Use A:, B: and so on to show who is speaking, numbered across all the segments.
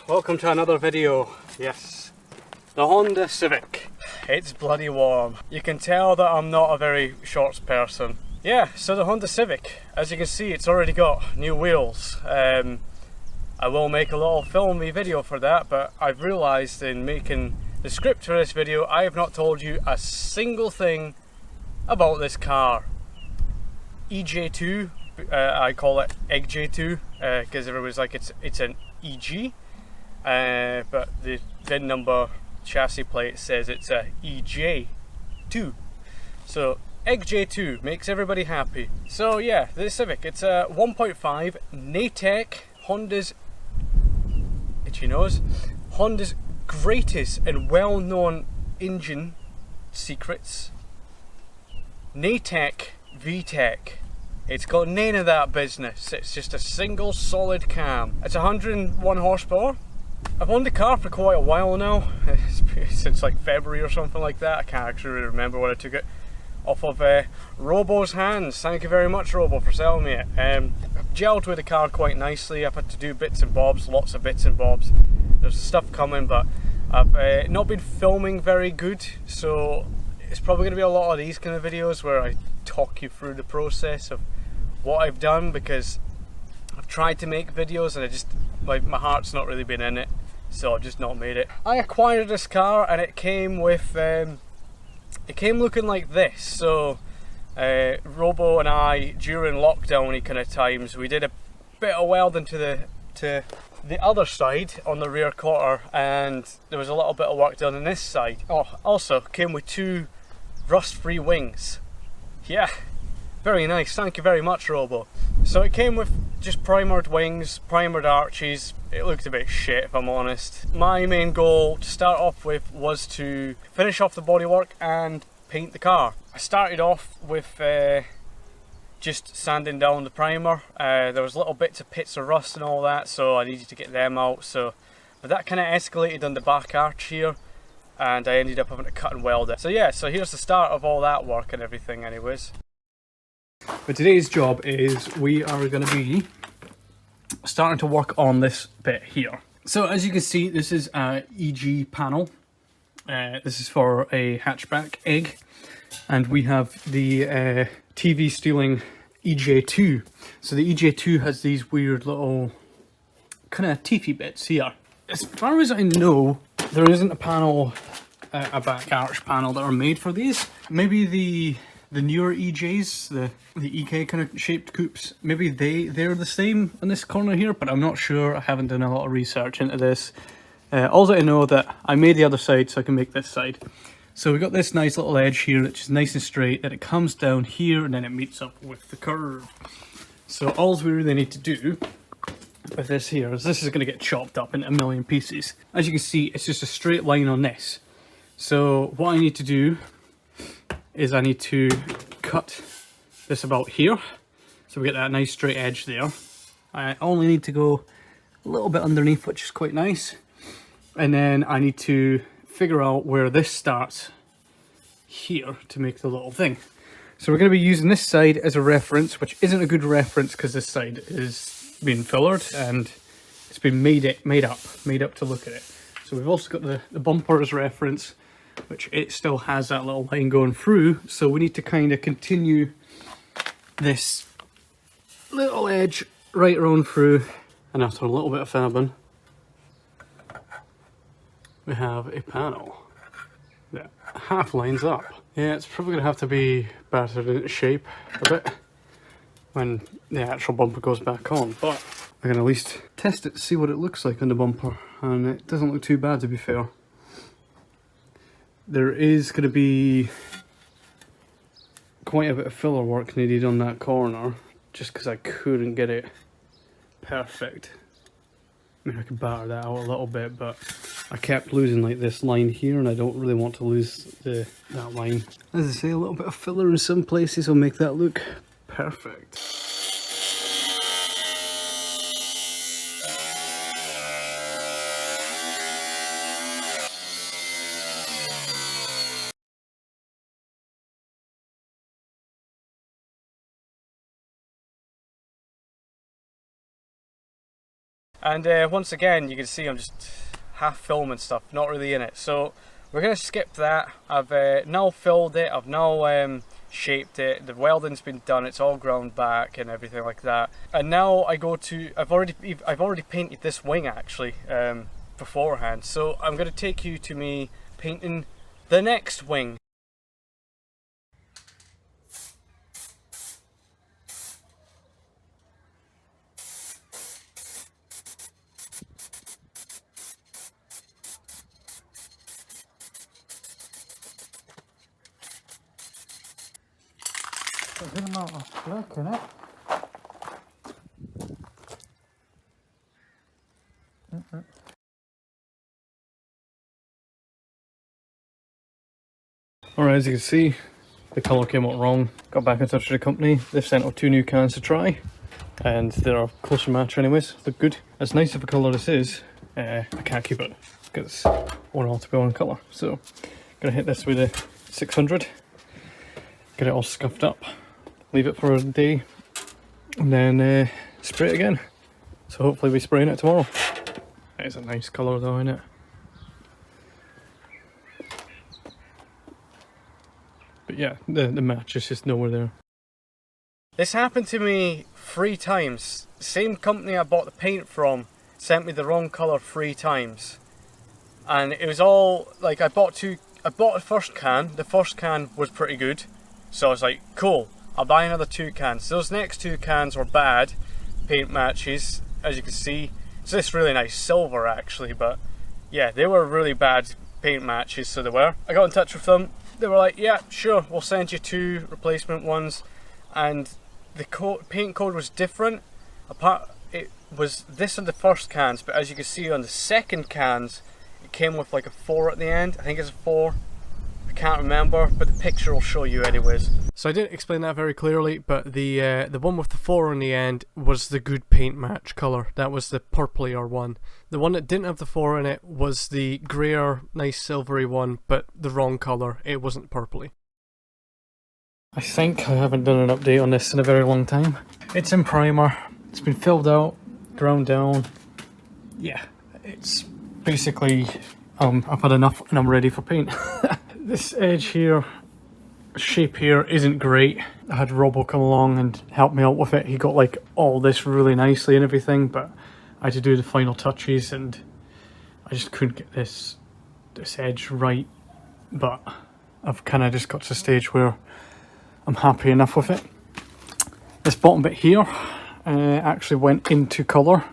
A: Welcome to another video. Yes, the Honda Civic. It's bloody warm. You can tell that I'm not a very shorts person. Yeah, so the Honda Civic, as you can see, it's already got new wheels. I will make a little filmy video for that, but I've realised in making the script for this video, I have not told you a single thing about this car. EJ2, I call it EJ2 because everybody's like it's an EG, but the VIN number chassis plate says it's a EJ2. So EJ2 makes everybody happy. So yeah, the Civic, it's a 1.5 Natech, Honda's itchy nose, Honda's greatest and well-known engine secrets, Natech VTEC. It's got none of that business. It's just a single solid cam. It's 101 horsepower. I've owned the car for quite a while now. Since like February or something like that. I can't actually remember when I took it off of Robo's hands. Thank you very much, Robo, for selling me it. I've gelled with the car quite nicely. I've had to do bits and bobs, lots of bits and bobs. There's stuff coming, but I've not been filming very good, so it's probably going to be a lot of these kind of videos where I talk you through the process of what I've done, because I've tried to make videos and I just, like, my heart's not really been in it, so I've just not made it. I acquired this car and it came with, it came looking like this. So Robo and I, during lockdown kind of times, we did a bit of welding to the other side on the rear quarter, and there was a little bit of work done on this side. Oh, also came with two rust-free wings. Yeah, very nice, thank you very much, Robo. So it came with just primered wings, primered arches. It looked a bit shit, if I'm honest. My main goal to start off with was to finish off the bodywork and paint the car. I started off with just sanding down the primer. There was little bits of pits of rust and all that, so I needed to get them out. But that kind of escalated on the back arch here, and I ended up having to cut and weld it. So yeah, so here's the start of all that work and everything anyways. But today's job is we are going to be starting to work on this bit here. So as you can see, this is a EG panel. This is for a hatchback egg, and we have the TV stealing EJ2. So the EJ2 has these weird little kind of teethy bits here. As far as I know, there isn't a panel, a back arch panel that are made for these. Maybe the newer EJs, the EK kind of shaped coupes, maybe they're the same on this corner here, but I'm not sure. I haven't done a lot of research into this. Also, I know that I made the other side so I can make this side. So we got this nice little edge here, which is nice and straight, that it comes down here and then it meets up with the curve. So all we really need to do with this here is this is going to get chopped up into a million pieces. As you can see, it's just a straight line on this. So what I need to do is I need to cut this about here, so we get that nice straight edge there. I only need to go a little bit underneath, which is quite nice, and then I need to figure out where this starts here to make the little thing. So we're going to be using this side as a reference, which isn't a good reference because this side is being fillered and it's been made up to look at it. So we've also got the bumper as reference, which it still has that little line going through, so we need to kind of continue this little edge right around through, and after a little bit of fabbing we have a panel that half lines up. Yeah, it's probably going to have to be battered into shape a bit when the actual bumper goes back on, but I can at least test it to see what it looks like on the bumper, and it doesn't look too bad, to be fair. There is going to be quite a bit of filler work needed on that corner, just because I couldn't get it perfect. I mean, I could batter that out a little bit, but I kept losing like this line here, and I don't really want to lose that line. As I say, a little bit of filler in some places will make that look perfect. And once again, you can see I'm just half filming stuff, not really in it. So we're going to skip that. I've now filled it, I've now shaped it, the welding's been done, it's all ground back and everything like that. And now I go to, I've already painted this wing actually beforehand. So I'm going to take you to me painting the next wing. A good amount of black in it. Alright, as you can see, the colour came out wrong. Got back in touch with the company. They've sent out 2 new cans to try, and they're a closer match anyways. Look good. As nice of a colour this is, I can't keep it because I want it all to be one colour. So, gonna hit this with a 600, get it all scuffed up, leave it for a day, and then spray it again. So hopefully we're spraying it tomorrow. It's a nice colour though, isn't it? But yeah, the match is just nowhere there. This happened to me 3 times. The same company I bought the paint from sent me the wrong colour 3 times. And it was all, like, I bought the first can. The first can was pretty good. So I was like, cool, I'll buy another 2 cans. Those next 2 cans were bad paint matches, as you can see. It's this really nice silver actually, but yeah, they were really bad paint matches, so they were. I got in touch with them. They were like, yeah, sure, we'll send you 2 replacement ones. And the paint code was different. It was this on the first cans, but as you can see on the second cans, it came with like a 4 at the end. I think it's a 4. I can't remember, but the picture will show you anyways. So I didn't explain that very clearly, but the one with the 4 on the end was the good paint match colour. That was the purplier one. The one that didn't have the 4 in it was the greyer, nice silvery one, but the wrong colour. It wasn't purpley. I think I haven't done an update on this in a very long time. It's in primer. It's been filled out, ground down. Yeah, it's basically I've had enough and I'm ready for paint. This edge here, shape here isn't great. I had Robbo come along and help me out with it. He got like all this really nicely and everything, but I had to do the final touches and I just couldn't get this edge right. But I've kind of just got to the stage where I'm happy enough with it. This bottom bit here actually went into colour,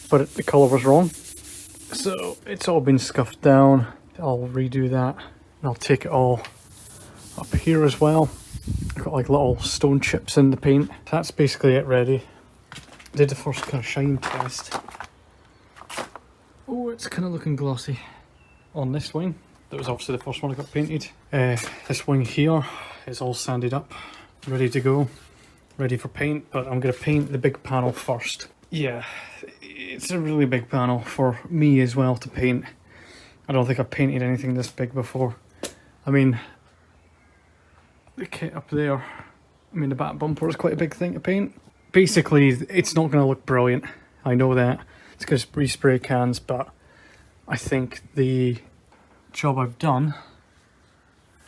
A: but the colour was wrong. So it's all been scuffed down. I'll redo that. And I'll take it all up here as well. I've got like little stone chips in the paint. That's basically it ready. Did the first kind of shine test. Oh, it's kind of looking glossy on this wing. That was obviously the first one I got painted. This wing here is all sanded up, ready to go, ready for paint, but I'm going to paint the big panel first. Yeah, it's a really big panel for me as well to paint. I don't think I've painted anything this big before. I mean, the kit up there, I mean the back bumper is quite a big thing to paint. Basically, it's not going to look brilliant, I know that. It's going to respray cans, but I think the job I've done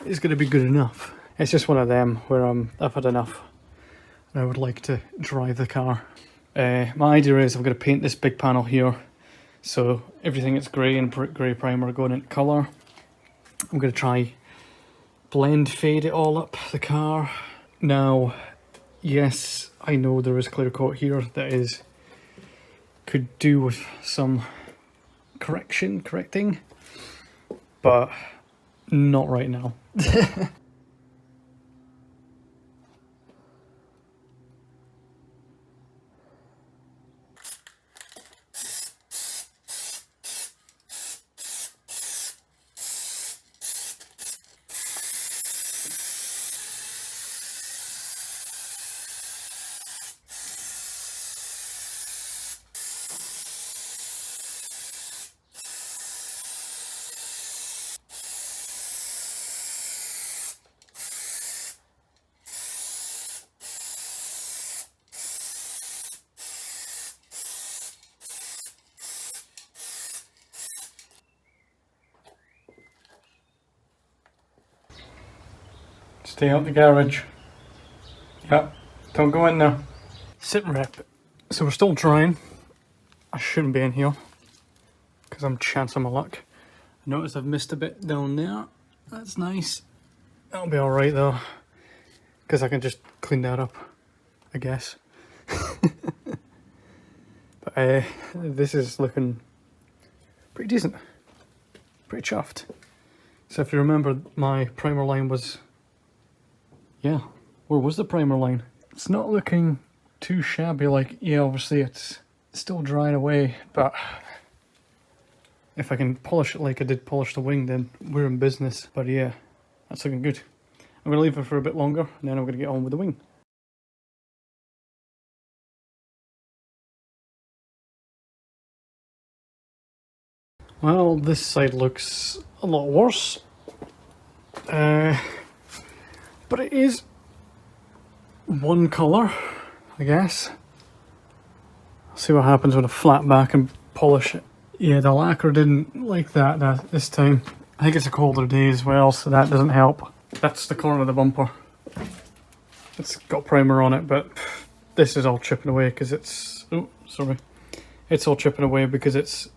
A: is going to be good enough. It's just one of them where I've had enough and I would like to drive the car. My idea is I'm going to paint this big panel here, so everything is grey and grey primer going into colour. I'm going to try blend fade it all up the car. Now, yes, I know there is clear coat here that could do with some correcting, but not right now. Stay out the garage. Yep, don't go in there. Sit rep. So we're still drying. I shouldn't be in here because I'm chancing my luck. I notice I've missed a bit down there. That's nice. That'll be alright though, because I can just clean that up, I guess. But this is looking pretty decent. Pretty chuffed. So if you remember, my primer line was... Yeah, where was the primer line? It's not looking too shabby. Like, yeah, obviously it's still drying away, but if I can polish it like I did polish the wing, then we're in business. But yeah, that's looking good. I'm going to leave it for a bit longer, and then I'm going to get on with the wing. Well, this side looks a lot worse. But it is one colour, I guess. See what happens with a flat back and polish it. Yeah, the lacquer didn't like that this time. I think it's a colder day as well, so that doesn't help. That's the corner of the bumper. It's got primer on it, but this is all chipping away because it's... Oh, sorry. It's all chipping away because it's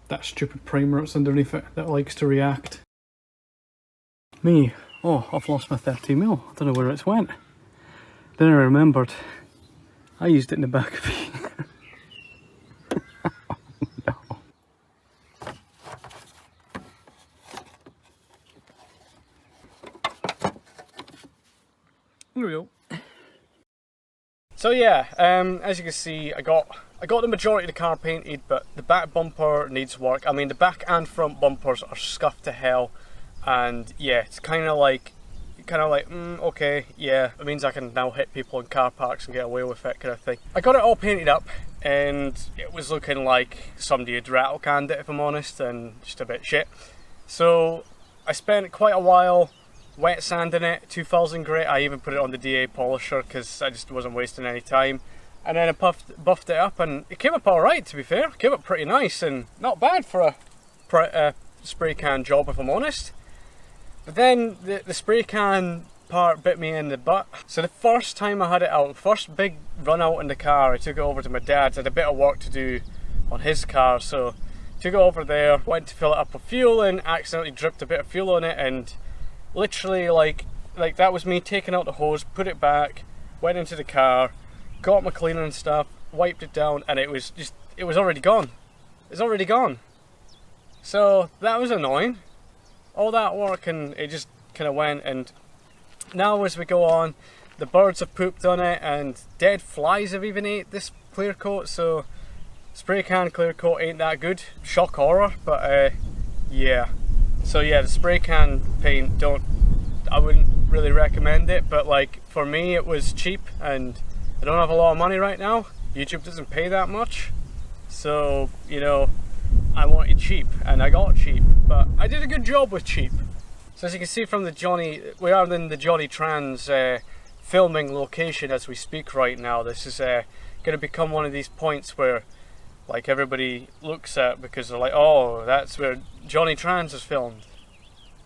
A: that stupid primer that's underneath it that likes to react. Me. Oh, I've lost my 30mm. I don't know where it's went. Then I remembered. I used it in the back of it. No. There we go. So yeah, as you can see, I got the majority of the car painted, but the back bumper needs work. I mean, the back and front bumpers are scuffed to hell, and yeah, it's kind of like, okay, yeah, it means I can now hit people in car parks and get away with it, kind of thing. I got it all painted up, and it was looking like somebody had rattle canned it, if I'm honest, and just a bit shit. So I spent quite a while wet sanding it, 2000 grit. I even put it on the DA polisher because I just wasn't wasting any time. And then I buffed it up, and it came up alright, to be fair. It came up pretty nice and not bad for a spray can job, if I'm honest. But then the spray can part bit me in the butt. So the first time I had it out, first big run out in the car, I took it over to my dad's. I had a bit of work to do on his car, so took it over there, went to fill it up with fuel, and accidentally dripped a bit of fuel on it, and literally like that was me taking out the hose, put it back, went into the car, got my cleaner and stuff, wiped it down, and it was already gone. It's already gone. So that was annoying. All that work, and it just kind of went. And now as we go on, the birds have pooped on it, and dead flies have even ate this clear coat. So spray can clear coat ain't that good. Shock horror, but yeah. So yeah, the spray can paint, I wouldn't really recommend it, but like for me it was cheap, and I don't have a lot of money right now. YouTube doesn't pay that much, so you know, I wanted cheap, and I got cheap, but I did a good job with cheap. So as you can see from we are in the Johnny Trans filming location as we speak right now. This is going to become one of these points where like everybody looks at, because they're like, oh, that's where Johnny Trans is filmed.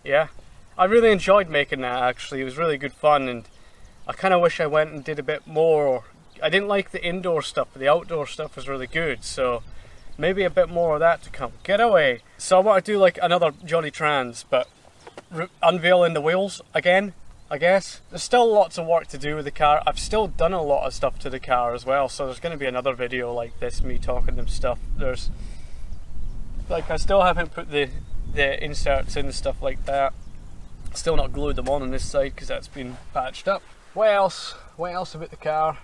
A: Yeah, I really enjoyed making that, actually. It was really good fun, and I kind of wish I went and did a bit more. I didn't like the indoor stuff, but the outdoor stuff was really good, so maybe a bit more of that to come. Get away. So I want to do like another Johnny Trans, but unveiling the wheels again, I guess. There's still lots of work to do with the car. I've still done a lot of stuff to the car as well, so there's going to be another video like this, me talking them stuff. There's like, I still haven't put the inserts in and stuff like that. Still not glued them on this side because that's been patched up. What else about the car?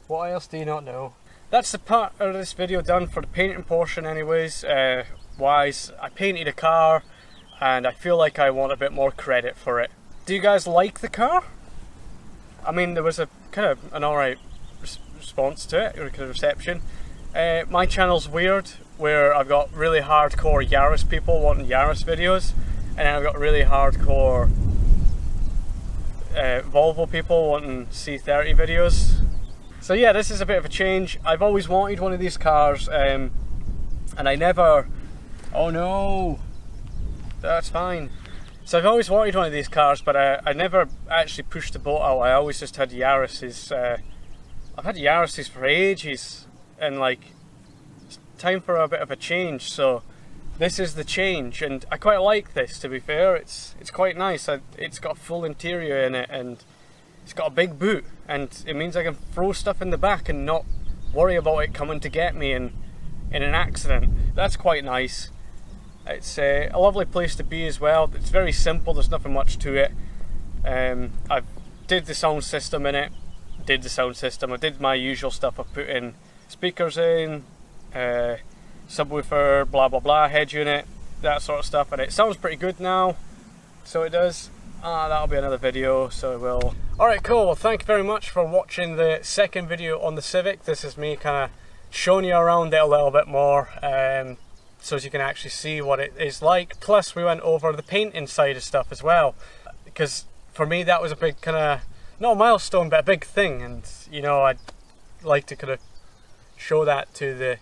A: What else do you not know? That's the part of this video done for the painting portion anyways. Wise, I painted a car, and I feel like I want a bit more credit for it. Do you guys like the car? I mean, there was a kind of an alright response to it, or kind of reception. My channel's weird, where I've got really hardcore Yaris people wanting Yaris videos, and then I've got really hardcore Volvo people wanting C30 videos. So yeah, this is a bit of a change. I've always wanted one of these cars, and I never... Oh no! That's fine. So I've always wanted one of these cars, but I never actually pushed the boat out. I always just had Yaris's. I've had Yaris's for ages, and like, it's time for a bit of a change. So this is the change, and I quite like this. To be fair, it's quite nice. It's got a full interior in it, and it's got a big boot, and it means I can throw stuff in the back and not worry about it coming to get me in an accident. That's quite nice. It's a lovely place to be as well. It's very simple, there's nothing much to it. I did the sound system in it. I did my usual stuff. I put in speakers in, subwoofer, blah blah blah, head unit, that sort of stuff, and it sounds pretty good now. So it does. That'll be another video, so it will. Alright, cool. Well, thank you very much for watching the second video on the Civic. This is me kind of showing you around it a little bit more, so as you can actually see what it is like. Plus we went over the paint inside of stuff as well, because for me that was a big kind of, not a milestone, but a big thing, and you know, I'd like to kind of show that to the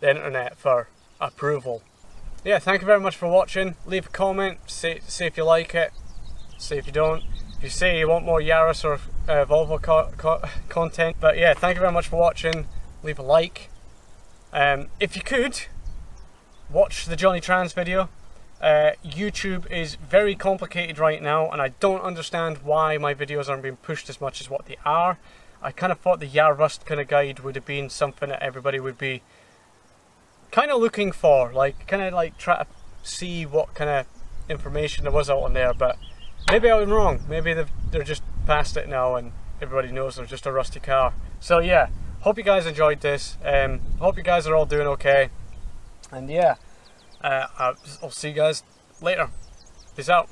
A: internet for approval. Yeah, thank you very much for watching. Leave a comment, say if you like it, say if you don't. If you say you want more Yaris or Volvo content. But yeah, thank you very much for watching. Leave a like. If you could, watch the Johnny Trans video. YouTube is very complicated right now, and I don't understand why my videos aren't being pushed as much as what they are. I kind of thought the Yarrust kind of guide would have been something that everybody would be kind of looking for, like kind of like try to see what kind of information there was out on there, but maybe I was wrong. Maybe they're just past it now and everybody knows they're just a rusty car. So yeah, hope you guys enjoyed this. Hope you guys are all doing okay, and yeah, I'll see you guys later. Peace out.